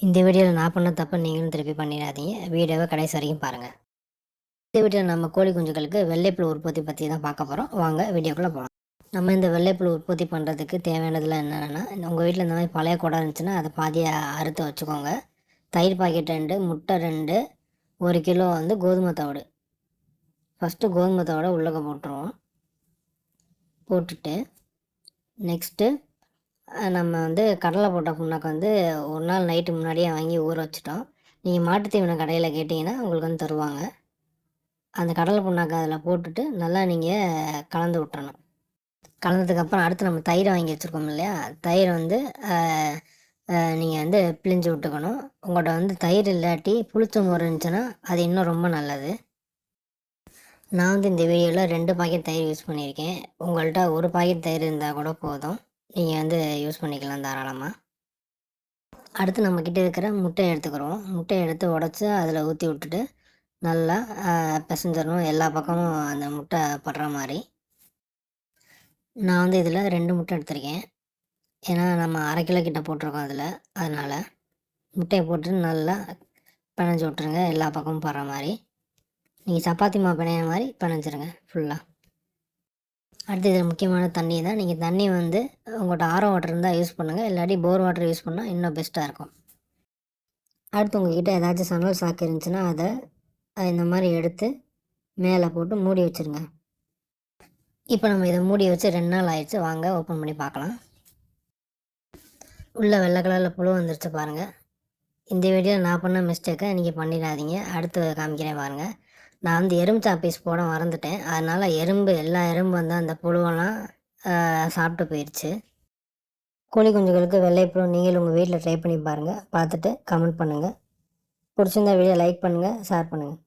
இந்த வீடியோவில் நான் பண்ண தப்ப நீங்களும் திருப்பி பண்ணிடாதீங்க. வீடியோவை கடைசி வரைக்கும் பாருங்கள். இந்த வீடியோவில் நம்ம கோழி குஞ்சுகளுக்கு வெள்ளைப்புழு உற்பத்தி பற்றி தான் பார்க்க போகிறோம். வாங்க வீடியோக்குள்ளே போகலாம். நம்ம இந்த வெள்ளைப்புழு உற்பத்தி பண்ணுறதுக்கு தேவையானதெல்லாம் என்னென்னா, உங்கள் வீட்டில் இந்த மாதிரி பழைய குடம் இருந்துச்சுன்னா அதை பாதியை அறுத்து வச்சுக்கோங்க. தயிர் பாக்கெட் 2, முட்டை 2, 1 கிலோ கோதுமை தவிடு. ஃபஸ்ட்டு கோதுமை தவிடை உள்ளக்க போட்டுருவோம். போட்டுட்டு நெக்ஸ்ட்டு நம்ம கடலை போட்ட புண்ணாக்கு ஒரு நாள் நைட்டு முன்னாடியே வாங்கி ஊற வச்சுட்டோம். நீங்கள் மாட்டுத்தீவன கடையில் கேட்டிங்கன்னா உங்களுக்கு தருவாங்க. அந்த கடலை புண்ணாக்கு அதில் போட்டுட்டு நல்லா நீங்கள் கலந்து விட்டுறணும். கலந்ததுக்கப்புறம் அடுத்து நம்ம தயிர் வாங்கி வச்சுருக்கோம் இல்லையா, தயிர் நீங்கள் பிழிஞ்சு விட்டுக்கணும். உங்கள்கிட்ட தயிர் இல்லாட்டி புளிச்ச மோர் இருந்துச்சுன்னா அது இன்னும் ரொம்ப நல்லது. நான் இந்த வீடியோவில் 2 பாக்கெட் தயிர் யூஸ் பண்ணியிருக்கேன். உங்கள்கிட்ட 1 பாக்கெட் தயிர் இருந்தால் கூட போதும். நீங்கள் யூஸ் பண்ணிக்கலாம் தாராளமாக. அடுத்து நம்மக்கிட்ட இருக்கிற முட்டையை எடுத்துக்கிறோம். முட்டையை எடுத்து உடச்சி அதில் ஊற்றி விட்டுட்டு நல்லா பிசைஞ்சிடணும். எல்லா பக்கமும் அந்த முட்டை படுற மாதிரி. நான் இதில் 2 முட்டை எடுத்திருக்கேன். ஏன்னா நம்ம 1/2 கிலோ கிட்ட போட்டிருக்கோம் அதில். அதனால் முட்டையை போட்டு நல்லா பிணைஞ்சி விட்ருங்க, எல்லா பக்கமும் படுற மாதிரி. நீங்கள் சப்பாத்தி மாவு பிணைய மாதிரி பிணைஞ்சிருங்க ஃபுல்லாக. அடுத்து இதில் முக்கியமான தண்ணி தான். நீங்கள் தண்ணி உங்கள்கிட்ட ஆரோ வாட்டர் இருந்தால் யூஸ் பண்ணுங்கள், இல்லாட்டி போர் வாட்டர் யூஸ் பண்ணால் இன்னும் பெஸ்ட்டாக இருக்கும். அடுத்து உங்கள்கிட்ட ஏதாச்சும் சமையல் சாக்கு இருந்துச்சுன்னா அதை இந்த மாதிரி எடுத்து மேலே போட்டு மூடி வச்சுருங்க. இப்போ நம்ம இதை மூடி வச்சு 2 நாள் ஆயிடுச்சு. வாங்க ஓப்பன் பண்ணி பார்க்கலாம். உள்ளே வெள்ளை கலரில் புழு வந்துருச்சு பாருங்கள். இந்த வீடியோவில் நான் பண்ண மிஸ்டேக்கை நீங்கள் பண்ணிடாதீங்க. அடுத்து காமிக்கிறேன் பாருங்கள். நான் எறும்பு சாப்பீஸ் போட மறந்துட்டேன். அதனால் எல்லா எறும்பு அந்த புழுவெல்லாம் சாப்பிட்டு போயிடுச்சு. கோழி குஞ்சுகளுக்கு வெள்ளைப்புழு நீங்கள் உங்கள் வீட்டில் ட்ரை பண்ணி பாருங்கள். பார்த்துட்டு கமெண்ட் பண்ணுங்கள். பிடிச்சிருந்தா வீடியோ லைக் பண்ணுங்கள், ஷேர் பண்ணுங்கள்.